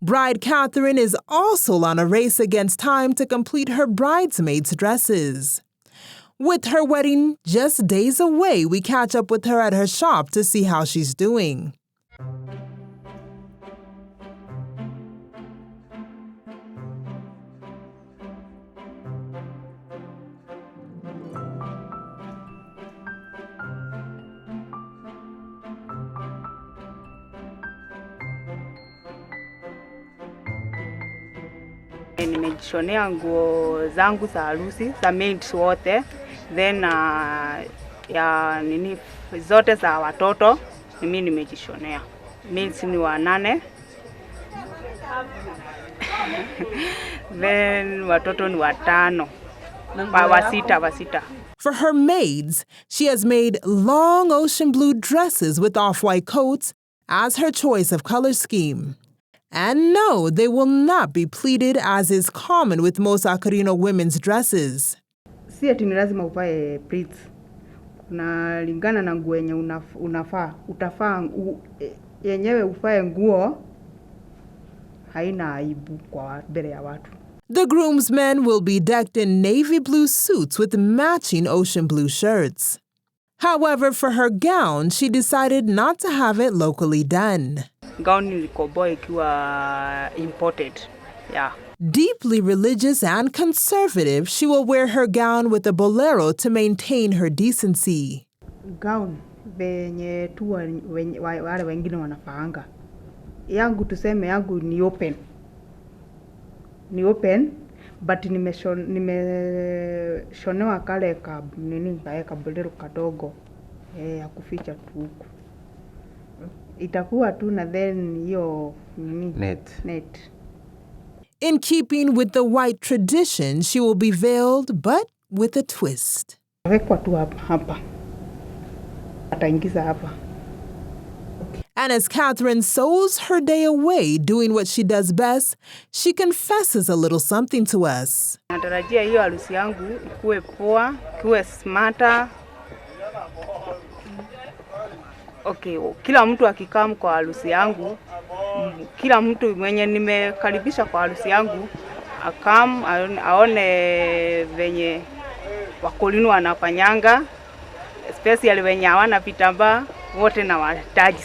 Bride Catherine is also on a race against time to complete her bridesmaids' dresses. With her wedding just days away, we catch up with her at her shop to see how she's doing. Nimejishonea nguo zangu za harusi za maids wote, then ya nini zote za watoto mimi nimejishonea. Maids ni 8 then watoto ni 5 wasita. For her maids, she has made long ocean blue dresses with off-white coats as her choice of color scheme. And no, they will not be pleated as is common with most Akorino women's dresses. Si ati ni lazima uvae pleats. Unalingana na nguo yenye unafaa. Utafaa yenyewe uvae nguo haina aibu kwa mbele ya watu. The groomsmen will be decked in navy blue suits with matching ocean blue shirts. However, for her gown, she decided not to have it locally done. Gown nilikoboa ikiwa imported. Yeah. Deeply religious and conservative, she will wear her gown with a bolero to maintain her decency. Gown venye tu wale wengine wanafaanga. Yangu tuseme yangu ni open. Ni open, but nimeshonewa kale ka nini ka bolero kadogo ya kuficha tu huko. Itakuwa tu na then hiyo nini net. In keeping with the white tradition, she will be veiled but with a twist. Wekwa tu hapa. Ataingiza hapa. And as Catherine sews her day away doing what she does best, she confesses a little something to us. Natarajia hiyo harusi yangu ikuwe poa, ikuwe smarter. Okay, kila mtu akikam kwa harusi yangu, kila mtu mwenye nimekaribisha kwa harusi yangu, akam aone venye Akorino wanafanyanga, especially wenye hawana vitambaa, wote nawahitaji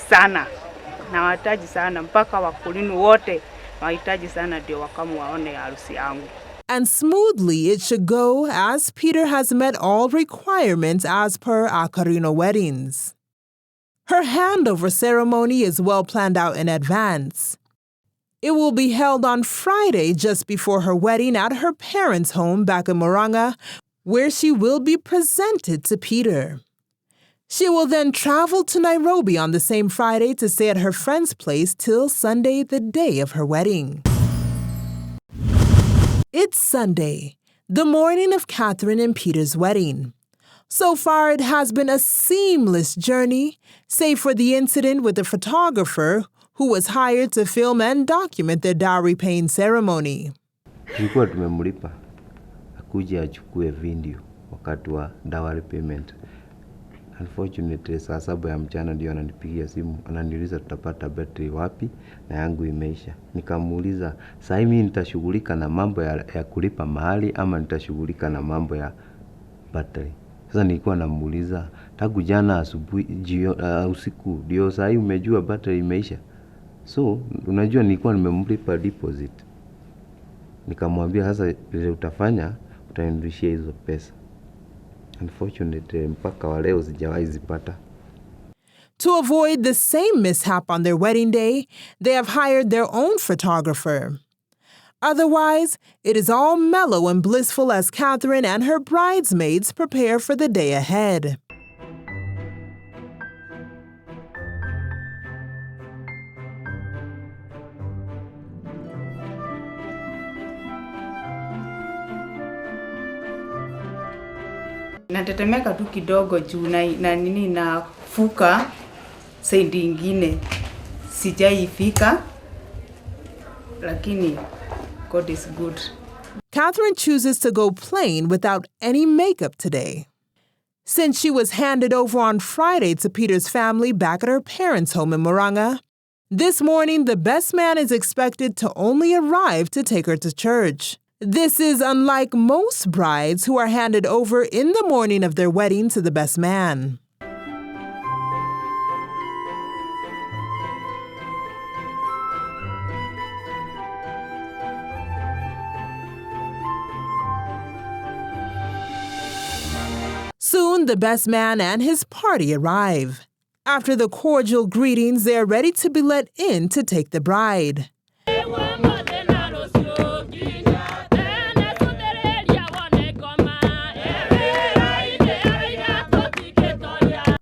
sana mpaka Akorino wote nawahitaji sana ndio wakamu waone harusi yangu. And smoothly it should go, as Peter has met all requirements as per Akorino weddings. Her handover ceremony is well planned out in advance. It will be held on Friday just before her wedding at her parents' home back in Murang'a, where she will be presented to Peter. She will then travel to Nairobi on the same Friday to stay at her friend's place till Sunday, the day of her wedding. It's Sunday, the morning of Catherine and Peter's wedding. So far, it has been a seamless journey, save for the incident with the photographer who was hired to film and document their dowry-paying ceremony. Tulikuwa tumemlipa akuje achukue video wakati wa dowry payment. Unfortunately, saa 7 ya mchana ndio ananipigia simu, ananiuliza tutapata battery wapi na yangu imeisha. Nikamuuliza, "Sasa mimi nitashughulika na mambo ya kulipa mahali ama nitashughulika na mambo ya battery?" Sasa nilikuwa namuuliza, "Tangu jana asubuhi usiku ndio sasa umejua battery imeisha?" So, unajua nilikuwa nimemlipa deposit. Nikamwambia sasa vile utafanya, utanirudishia hizo pesa. Unfortunately, mpaka wa leo sijawahi zipata. To avoid the same mishap on their wedding day, they have hired their own photographer. Otherwise, it is all mellow and blissful as Catherine and her bridesmaids prepare for the day ahead. Natetemeka tu kidogo juu na nini nafuka side ingine sijaifika, lakini God is good. Catherine chooses to go plain without any makeup today. Since she was handed over on Friday to Peter's family back at her parents' home in Murang'a, This morning, the best man is expected to only arrive to take her to church. This is unlike most brides who are handed over in the morning of their wedding to the best man. Soon, the best man and his party arrive. After the cordial greetings, they are ready to be let in to take the bride.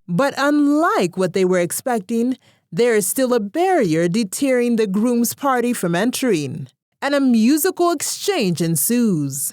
But unlike what they were expecting, there is still a barrier deterring the groom's party from entering, and a musical exchange ensues.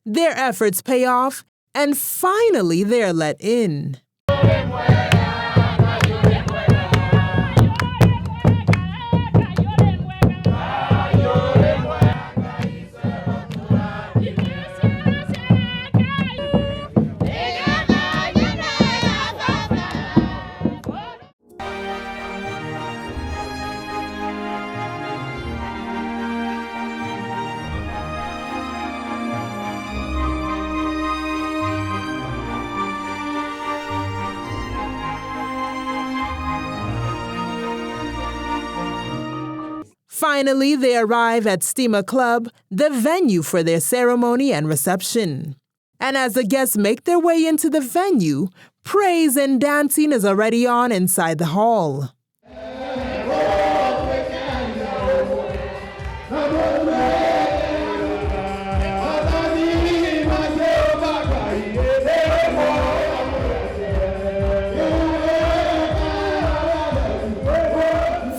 Their efforts pay off, and finally they're let in. Finally, they arrive at Steamer Club, the venue for their ceremony and reception. And as the guests make their way into the venue, praise and dancing is already on inside the hall.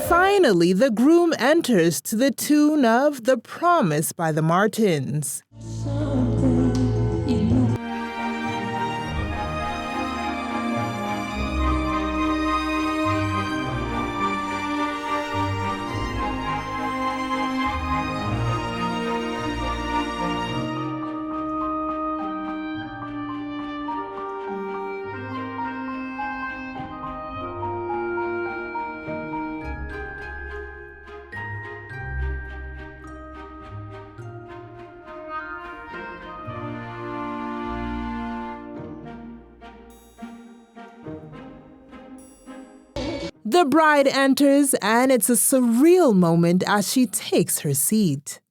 Finally, the groom enters to the tune of The Promise by the Martins. The bride enters, and it's a surreal moment as she takes her seat.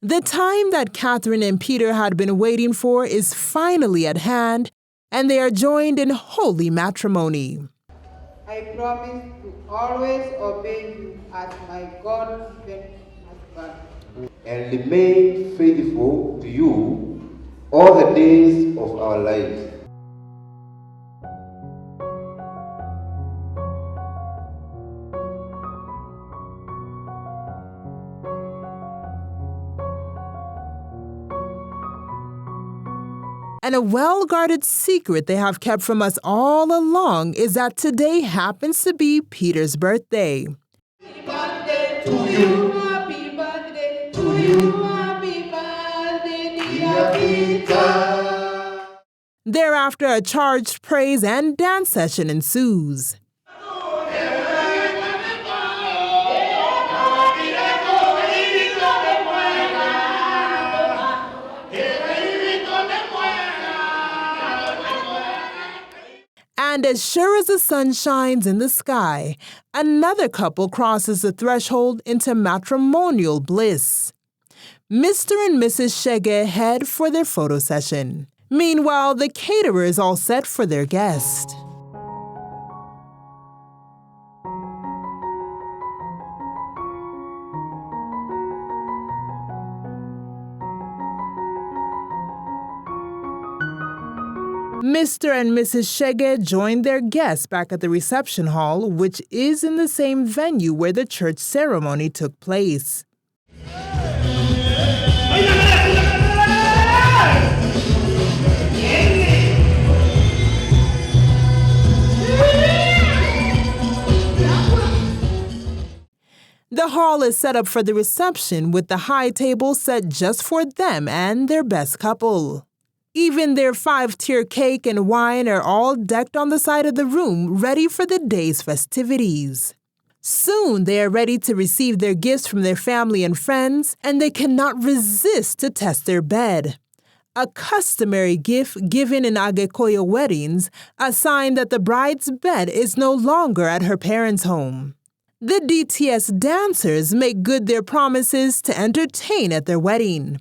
The time that Catherine and Peter had been waiting for is finally at hand, and they are joined in holy matrimony. I promise to always obey you as my God-given husband, and remain faithful to you all the days of our lives. And a well-guarded secret they have kept from us all along is that today happens to be Peter's birthday. Happy birthday to you, happy birthday to you, happy birthday, dear Peter. Thereafter, a charged praise and dance session ensues. And as sure as the sun shines in the sky, another couple crosses the threshold into matrimonial bliss. Mr. and Mrs. Shege head for their photo session. Meanwhile, the caterer is all set for their guest. Mr. and Mrs. Shege joined their guests back at the reception hall, which is in the same venue where the church ceremony took place. The hall is set up for the reception with the high table set just for them and their best couple. Even their 5-tier cake and wine are all decked on the side of the room, ready for the day's festivities. Soon they are ready to receive their gifts from their family and friends, and they cannot resist to test their bed. A customary gift given in Agekoyo weddings, a sign that the bride's bed is no longer at her parents' home. The DTS dancers make good their promises to entertain at their wedding.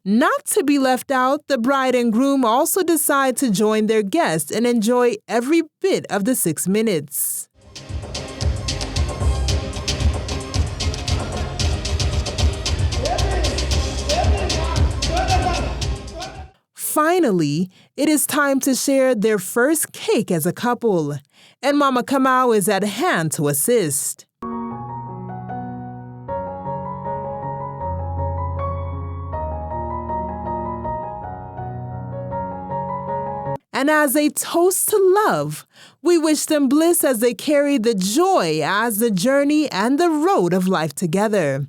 Not to be left out, the bride and groom also decide to join their guests and enjoy every bit of the 6 minutes. Finally, it is time to share their first cake as a couple, and Mama Kamau is at hand to assist. And as a toast to love, we wish them bliss as they carry the joy as the journey and the road of life together.